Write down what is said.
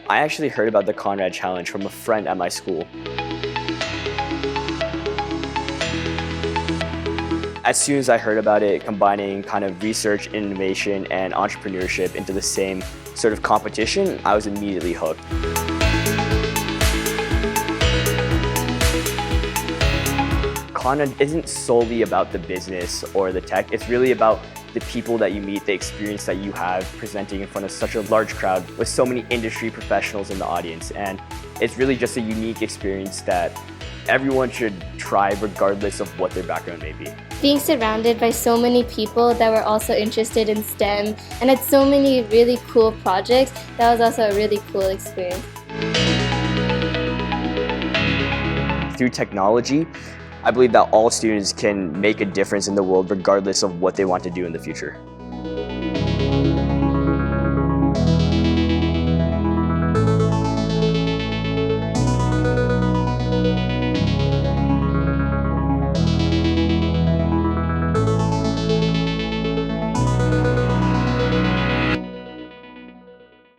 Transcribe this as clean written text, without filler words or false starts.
I actually heard about the Conrad Challenge from a friend at my school. As soon as I heard about it, combining kind of research, innovation, and entrepreneurship into the same sort of competition, I was immediately hooked. Conrad isn't solely about the business or the tech, it's really about the people that you meet, the experience that you have presenting in front of such a large crowd with so many industry professionals in the audience. And it's really just a unique experience that everyone should try regardless of what their background may be. Being surrounded by so many people that were also interested in STEM and had so many really cool projects, that was also a really cool experience. Through technology, I believe that all students can make a difference in the world regardless of what they want to do in the future.